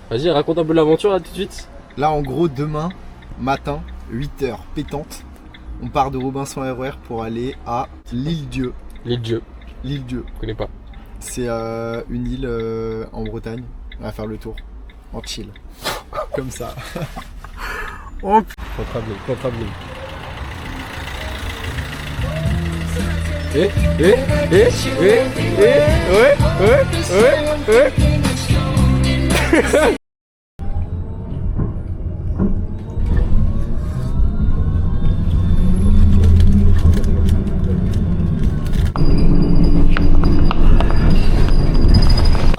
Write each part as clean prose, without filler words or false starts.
Vas-y, raconte un peu l'aventure là tout de suite. Là, en gros, demain matin, 8h pétante, on part de Robinson RER pour aller à l'Île-Dieu. L'Île-Dieu. L'Île-Dieu. Je connais pas. C'est une île en Bretagne. On va faire le tour. En chill. Comme ça. Oh contrablé.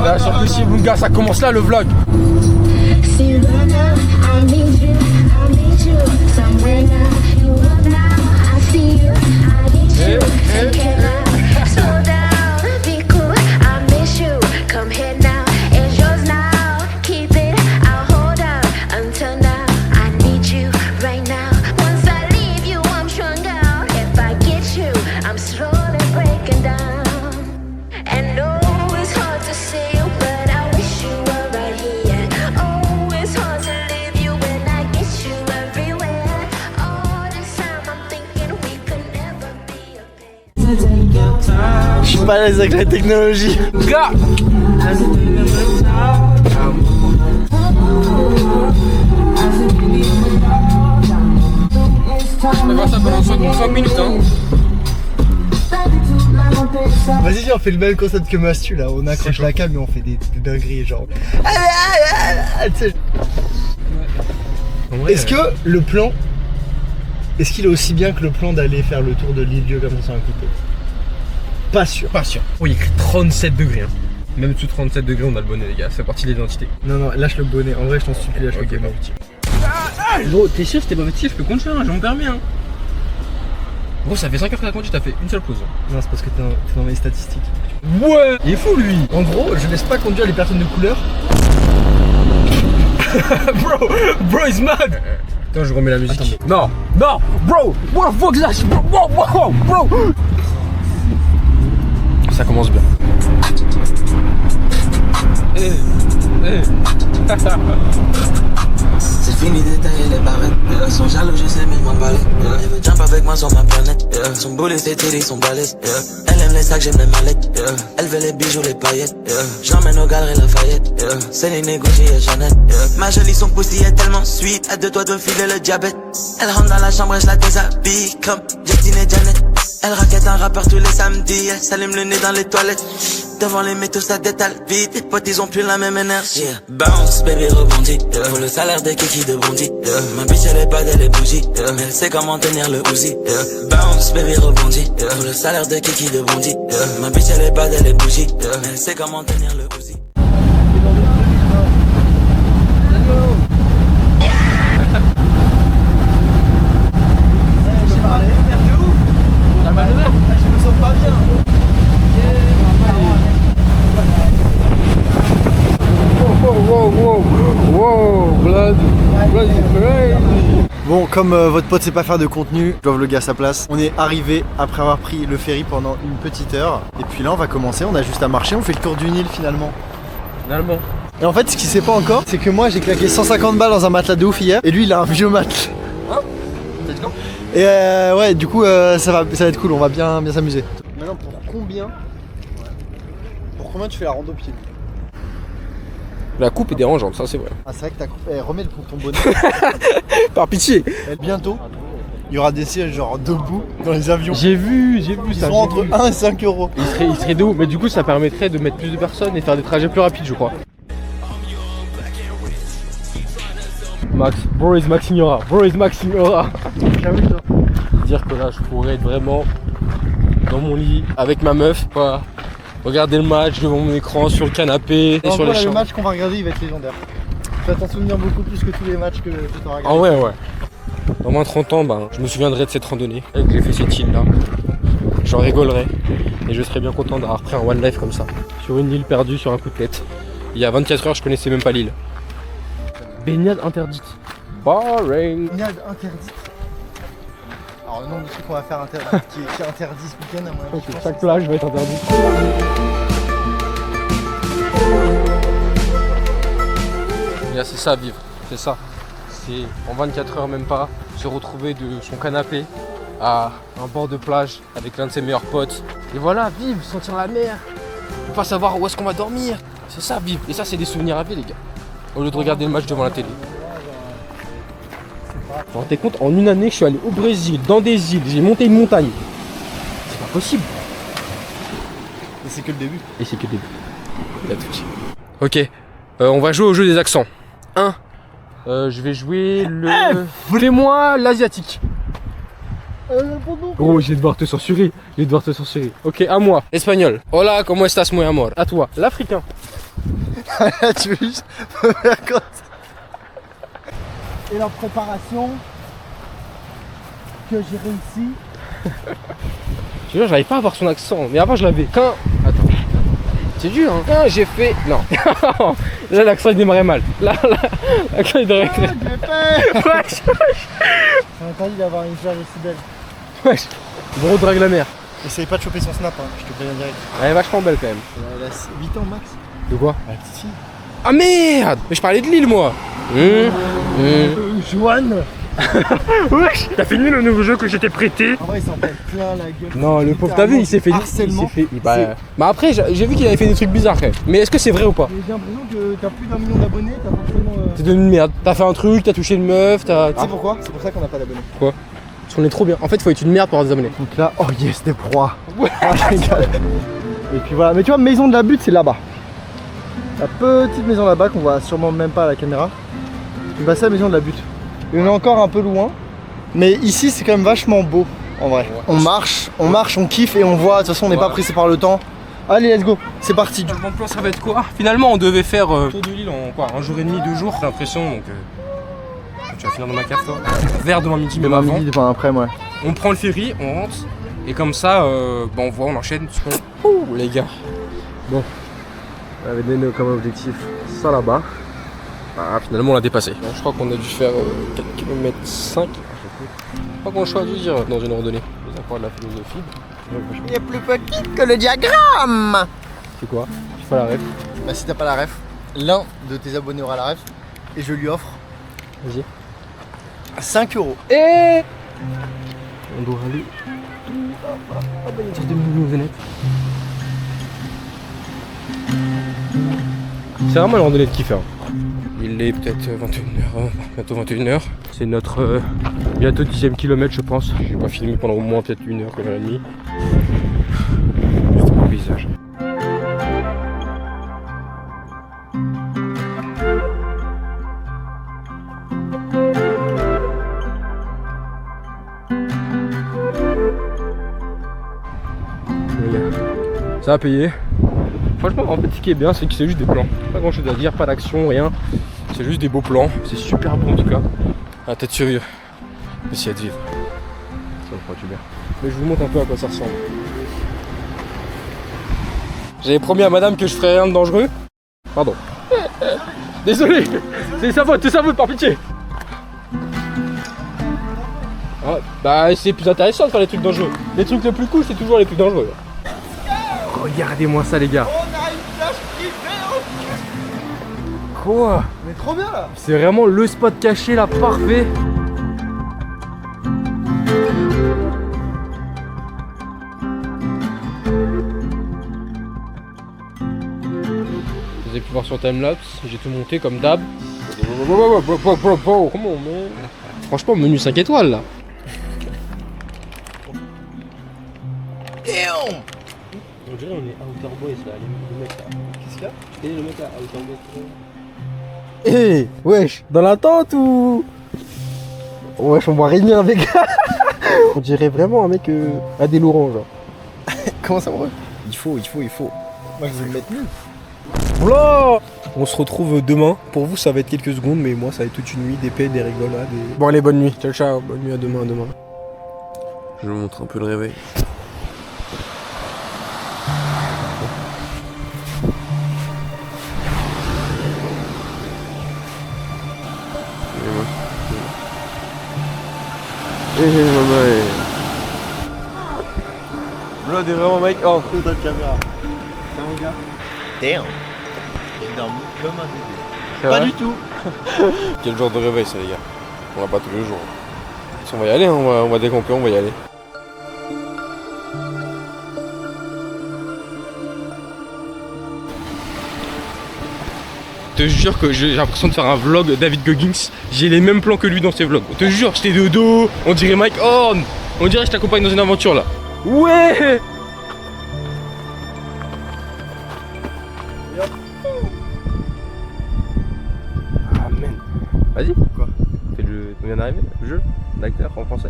Là, sur Lucie Bunga, ça commence là le vlog. Je suis pas à l'aise avec la technologie. Gars. On va voir ça pendant 5 minutes hein. Vas-y, on fait le même concept que Mastu là. On accroche la cam et on fait des dingueries genre. Est-ce que le plan, est-ce qu'il est aussi bien que le plan d'aller faire le tour de l'Île-Dieu comme ça sur un coup de tête? Pas sûr. Pas sûr. Oh, il y a écrit 37 degrés. Hein. Même sous 37 degrés, on a le bonnet, les gars. C'est partie de l'identité. Non, lâche le bonnet. En vrai, je t'en supplie, lâche le bonnet. Gros, t'es sûr que c'était pas motif? Je peux conduire, hein, j'ai mon permis. Hein. Gros, ça fait 5 heures que t'as conduit, t'as fait une seule pause. Non, c'est parce que t'es dans mes statistiques. Ouais. Il est fou, lui. En gros, je laisse pas conduire les personnes de couleur. Bro is mad. Attends, je remets la musique. Attends, non, bro. What the fuck is that? Bro. Ça commence bien. C'est fini d'étailler les barrettes. Elles sont jaloux, je sais, mais je m'en balais. Elle veut jump avec moi sur ma planète. Son boulet, ses titties sont balèzes. Elle aime les sacs, j'aime les mallettes. Elle veut les bijoux, les paillettes. J'emmène aux galeries Lafayette. Céline et Gucci et Chanel. Ma jolie, son pussy est tellement sweet. À 2 doigts de filer le diabète. Elle rentre dans la chambre et je la déshabille comme Jacqueline et Janet. Elle raquette un rappeur tous les samedis. Elle s'allume le nez dans les toilettes. Devant les métaux ça détale vite. Les potes ils ont plus la même énergie. Bounce baby rebondit. Pour le salaire des kikis de Bondy. Ma bitch elle est pas elle est bougie. Mais elle sait comment tenir le Uzi. Bounce baby rebondit. Pour le salaire des kikis de Bondy. Ma bitch elle est pas elle est bougie. Mais elle sait comment tenir le Uzi. Bon, comme votre pote sait pas faire de contenu, je dois vlogger à sa place. On est arrivé après avoir pris le ferry pendant une petite heure. Et puis là, on va commencer. On a juste à marcher. On fait le tour d'une île finalement. Et en fait, ce qu'il sait pas encore, c'est que moi j'ai claqué 150 balles dans un matelas de ouf hier. Et lui, il a un vieux matelas. Hein? T'as dit quand? Et ouais, du coup, ça va être cool. On va bien s'amuser. Maintenant, pour combien tu fais la rando pied? La coupe est dérangeante, ça c'est vrai. Ah, c'est vrai que ta coupe. Remets ton bonnet. Par pitié. Et bientôt, il y aura des sièges genre debout dans les avions. J'ai vu Ils ça. sont entre 1 et 5 euros. Il serait de ouf, mais du coup ça permettrait de mettre plus de personnes et faire des trajets plus rapides, je crois. Max, bro is Max Signora. Dire que là je pourrais être vraiment dans mon lit avec ma meuf, quoi. Regarder le match devant mon écran, sur le canapé, et sur les champs. Le match qu'on va regarder, il va être légendaire. Tu vas t'en souvenir beaucoup plus que tous les matchs que tu auras regardé. Ah ouais. Dans moins de 30 ans, je me souviendrai de cette randonnée. Et que j'ai fait cette île là. J'en rigolerai. Et je serais bien content d'avoir pris un one life comme ça. Sur une île perdue sur un coup de tête. Il y a 24 heures, je connaissais même pas l'île. Baignade interdite. Boring. Baignade interdite. Alors le nombre de trucs qu'on va faire qui est interdit ce week-end à mon avis. Chaque plage va être interdite. gars, c'est ça vivre, c'est ça. C'est en 24 heures même pas, se retrouver de son canapé à un bord de plage avec l'un de ses meilleurs potes. Et voilà, vivre, sentir la mer, ne pas savoir où est-ce qu'on va dormir. C'est ça vivre. Et ça, c'est des souvenirs à vie, les gars. Au lieu de regarder le match devant la télé. Vous vous rendez compte, en une année, je suis allé au Brésil, dans des îles, j'ai monté une montagne. C'est pas possible. Et c'est que le début. Et c'est que le début. Il y a tout dit. Ok, on va jouer au jeu des accents. 1. Je vais jouer le... Fais-moi l'asiatique. Oh, je vais devoir te censurer. Ok, à moi. Espagnol. Hola, ¿cómo estás, mi amor? À toi. L'africain. Tu veux juste me faire comme ça. Et leur préparation que j'ai réussi. Je te jure, j'arrive pas à avoir son accent. Mais avant, je l'avais. Quand... Attends. C'est dur, hein. Quand j'ai fait... Non. Là, l'accent, il démarrait mal. Là, l'accent, il démarrait... Je l'ai fait. Wesh. J'ai entendu d'avoir une fleur aussi belle. Wesh. Gros drague la mer. Essaye pas de choper son snap, hein. Je te préviens direct. Elle est vachement belle, quand même. Elle a 8 ans max. De quoi? La petite fille. Ah merde! Mais je parlais de Lille, moi. Joanne. Wesh. T'as fini le nouveau jeu que j'étais prêté? En vrai, il s'en prend plein la gueule. Non, le pauvre, t'as vu, il s'est fait... harcèlement. Bah après, j'ai vu qu'il avait fait des trucs bizarres, quand même. Mais est-ce que c'est vrai ou pas? Mais j'ai l'impression que t'as plus d'1 million d'abonnés, t'as forcément... C'est de une merde. T'as fait un truc, t'as touché une meuf, t'as... Tu sais pourquoi? C'est pour ça qu'on n'a pas d'abonnés. Parce qu'on est trop bien. En fait, faut être une merde pour avoir des abonnés. Donc là, oh yes, des proies. Ah, je rigole. Et puis voilà, mais tu vois, maison de la butte, c'est là-bas. La petite maison là-bas qu'on voit sûrement même pas à la caméra. Bah, c'est la maison de la butte. Et on est encore un peu loin. Mais ici, c'est quand même vachement beau, en vrai. Ouais. On marche, on kiffe et on voit. De toute façon, on n'est pas pressé par le temps. Allez, let's go. C'est parti. Le bon plan, ça va être quoi? Finalement, on devait faire tour de l'île en quoi? Un jour et demi, 2 jours, j'ai l'impression. Donc, tu vas finir dans ma cave, toi? Vers demain midi, même avant. Midi, enfin, après, ouais. On prend le ferry, on rentre. Et comme ça, bah, on voit, on enchaîne. Ouh, les gars. Bon. On avait donné comme objectif ça là-bas. Ah, finalement, on l'a dépassé. Je crois qu'on a dû faire 4 km 5. Je crois qu'on choisit dans une randonnée. Les apports de la philosophie. Il est plus petit que le diagramme. C'est quoi? Tu fais la ref? Bah, si t'as pas la ref, l'un de tes abonnés aura la ref. Et je lui offre Vas-y. 5 €. Et on doit aller. Ah bah, il y a une sorte de mini-maisonnette. C'est vraiment une randonnée de kiffer. Il est peut-être 21h, bientôt 21h. C'est notre bientôt 10e kilomètre, je pense. Je vais pas filmer pendant au moins peut-être 1 heure, 1 heure et demie. Juste un paysage. Ça a payé. Franchement, en fait, ce qui est bien, c'est que c'est juste des plans. Pas grand chose à dire, pas d'action, rien. C'est juste des beaux plans. C'est super beau en tout cas. À tête sérieux. Essayer de vivre. Ça me fera du bien. Mais je vous montre un peu à quoi ça ressemble. J'avais promis à madame que je ferais rien de dangereux. Pardon. Désolé. C'est sa faute, par pitié. Ah, bah, c'est plus intéressant de faire les trucs dangereux. Les trucs les plus cool, c'est toujours les plus dangereux. Regardez-moi ça, les gars. On a une plage privée. Quoi? Mais trop bien là. C'est vraiment le spot caché là, parfait. Vous avez pu voir sur timelapse, j'ai tout monté comme d'hab. Comment man? Franchement, menu 5 étoiles là. On dirait on est Outer Boys là, le mec là. Qu'est-ce qu'il y a? Et le mec là, Outer Boys. Eh, wesh, dans la tente ou? Wesh, on voit rien avec. On dirait vraiment un mec Adèle Laurent genre. Comment ça, ouais? Il faut. Moi, je vais me mettre nul. Oula! On se retrouve demain. Pour vous, ça va être quelques secondes, mais moi, ça va être toute une nuit d'épée, des rigolades. Bon, allez, bonne nuit. Ciao, ciao. Bonne nuit, à demain, Je vous montre un peu le réveil. Là, t'es vraiment mec. Oh, Dans la caméra. C'est mon gars. Damn. J'ai dormi comme un bébé. c'est Pas vrai? du tout. Quel genre de réveil ça les gars. On va pas tous les jours. On va y aller, on va décamper, on va y aller. Je te jure que j'ai l'impression de faire un vlog David Goggins. J'ai les mêmes plans que lui dans ses vlogs. Je te jure, j'étais de dos. On dirait Mike Horn. On dirait que je t'accompagne dans une aventure là. Ouais. Amen. Vas-y. Quoi? On vient d'arriver, le jeu d'acteur en français.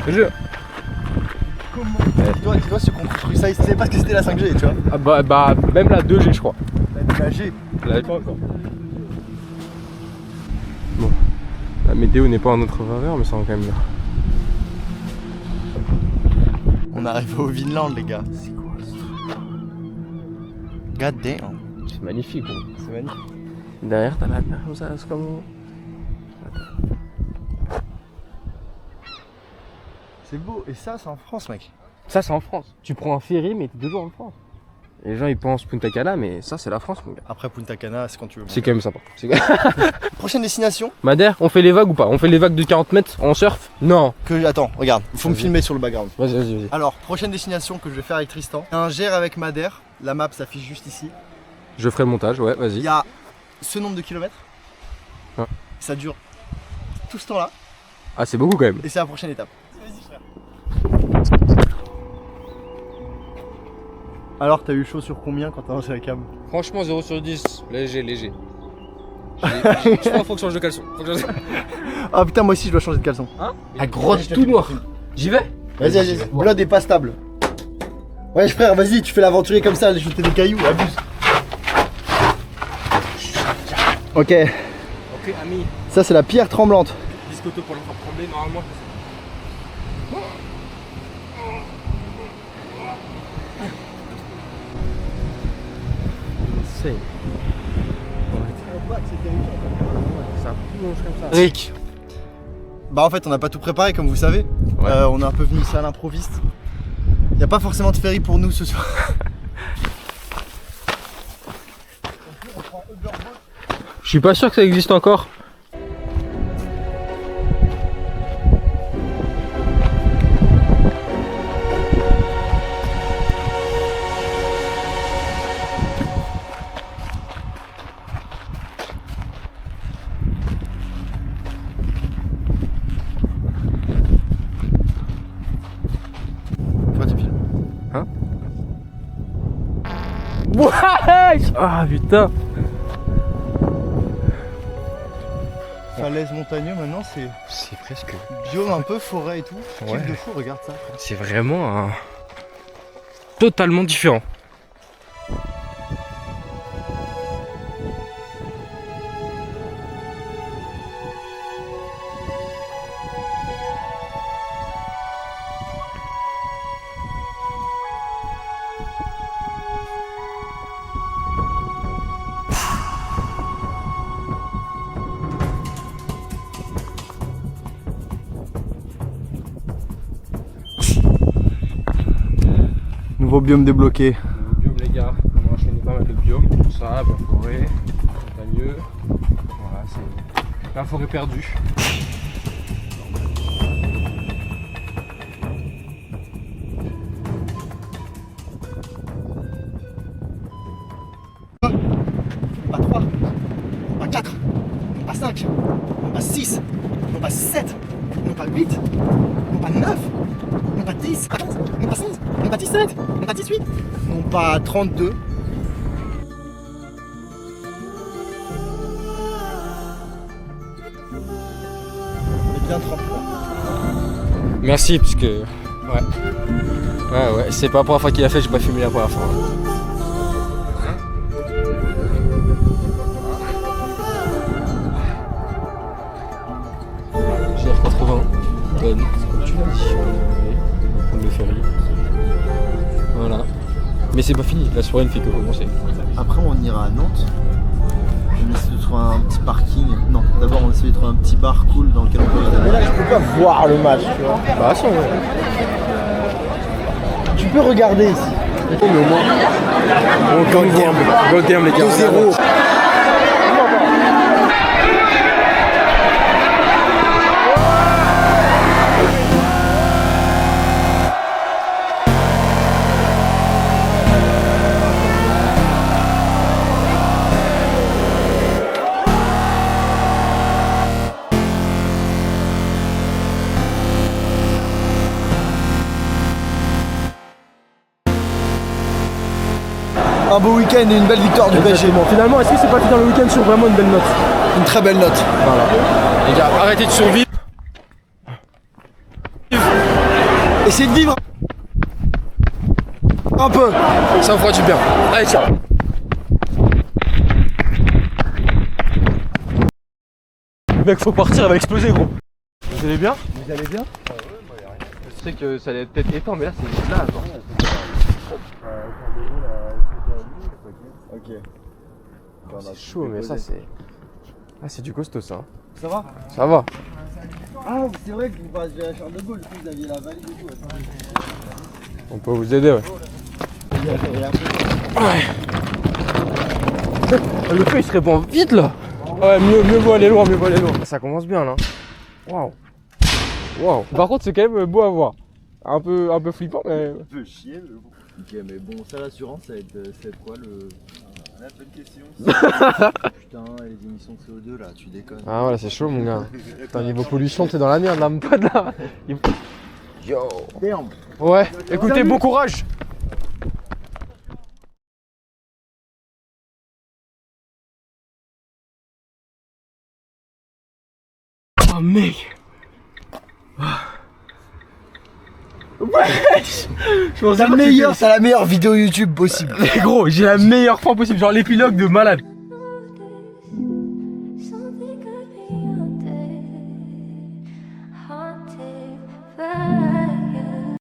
Le jeu. Comment Dis-toi, ceux qui ont construit ça, ils savaient pas ce que c'était la 5G, tu vois. Ah bah même la 2G je crois. La G. La pas encore. Bon, la météo n'est pas en notre faveur mais ça va quand même bien. On arrive au Vinland, les gars. C'est quoi ça? God damn. C'est magnifique gros. C'est magnifique. Derrière t'as la mer comme ça, c'est comme... C'est beau. Et ça, c'est en France, mec. Ça c'est en France. Tu prends un ferry mais t'es toujours en France. Les gens ils pensent Punta Cana mais ça c'est la France mon gars. Après Punta Cana, c'est quand tu veux. C'est quand même sympa. Prochaine destination. Madère, on fait les vagues ou pas? On fait les vagues de 40 mètres en surf? Non. Attends, regarde, il faut me Vas-y. filmer sur le background. Vas-y. Alors, prochaine destination que je vais faire avec Tristan. Un GR avec Madère. La map s'affiche juste ici. Je ferai le montage, ouais, Il vas-y. y a ce nombre de kilomètres. Ouais. Ça dure tout ce temps-là. Ah c'est beaucoup quand même. Et c'est la prochaine étape. Vas-y, frère. Alors, t'as eu chaud sur combien quand t'as lancé la cam? Franchement 0 sur 10, léger. Je crois faut que je change de caleçon. Ah putain, moi aussi je dois changer de caleçon. Hein? La grotte tout noir. J'y vais? Vas-y. Blood est pas stable. Ouais, frère, vas-y, tu fais l'aventurier comme ça, aller jeter des cailloux, abuse. Ok, Ok ami. ça c'est la pierre tremblante. Biscotto pour l'enfant trembler, normalement c'est ça plonge comme ça. Rick. Bah en fait on n'a pas tout préparé comme vous savez. Ouais. On est un peu venu ici à l'improviste. Y a pas forcément de ferry pour nous ce soir. Je suis pas sûr que ça existe encore. Toi tu filmes. Ouais. Ah putain. Falaise montagneux maintenant c'est C'est presque. biome un peu forêt et tout. Ouais. Kiff de fou, regarde ça. C'est vraiment un... totalement différent. Nouveau biome débloqué. Le biome les gars, on va enchaîner pas mal de biomes. Sable, forêt, montagneux. Voilà, c'est la forêt perdue. Pas 3, non pas 4, non pas 5, non pas 6, non pas 7, non pas 8, non pas 9, non pas 10, non pas 11, non pas 17, non pas 18, non pas 32. On est bien 33. Merci, puisque. Ouais. Ouais, c'est pas la première fois qu'il a fait, j'ai pas filmé la première fois. GR80, bonne, comme tu l'as dit. On va prendre le ferry. Voilà. Mais c'est pas fini, la soirée ne fait que commencer. Après, on ira à Nantes. On essaie de trouver un petit parking. Non, d'abord, on essaie de trouver un petit bar cool dans lequel on peut regarder. Mais là, je peux pas voir le match, tu vois. Bah, si, ouais. Tu peux regarder ici. Mais au moins. Bon game, les gars. 2-0. Un beau week-end et une belle victoire du PSG. Finalement, est-ce que c'est pas finir le week-end sur vraiment une belle note? Une très belle note. Voilà. Les gars, arrêtez de survivre. Essayez de vivre un peu. Ça me fera du bien. Allez, ciao. Mec, faut partir, elle va exploser, gros. Vous allez bien? Vous allez bien? Je sais que ça allait peut-être éteint, mais là, c'est là, attends. Ok. C'est chaud, mais ça, c'est. Ah, c'est du costaud, ça. Ça va? Ça va. Ah, c'est vrai que vous passez à Charles de Gaulle, vous aviez la valise et tout. On peut vous aider, ouais. Le feu, il se répand vite, là. Ouais, mieux vaut aller loin, Ça commence bien, là. Waouh. Waouh. Par contre, c'est quand même beau à voir. Un peu flippant, mais. Un peu chier, mais bon. Ok, mais bon, ça, l'assurance, ça va être quoi le. La bonne question. Putain, les émissions de CO2 là, tu déconnes. Ah, voilà, c'est chaud, mon gars. Putain, niveau pollution, t'es dans la merde, là, mon pote, là. Yo. Damn. Ouais, écoutez, bon courage. Oh, mec. Wesh. C'est la meilleure vidéo YouTube possible. Mais gros, j'ai la meilleure fin possible, genre l'épilogue de malade.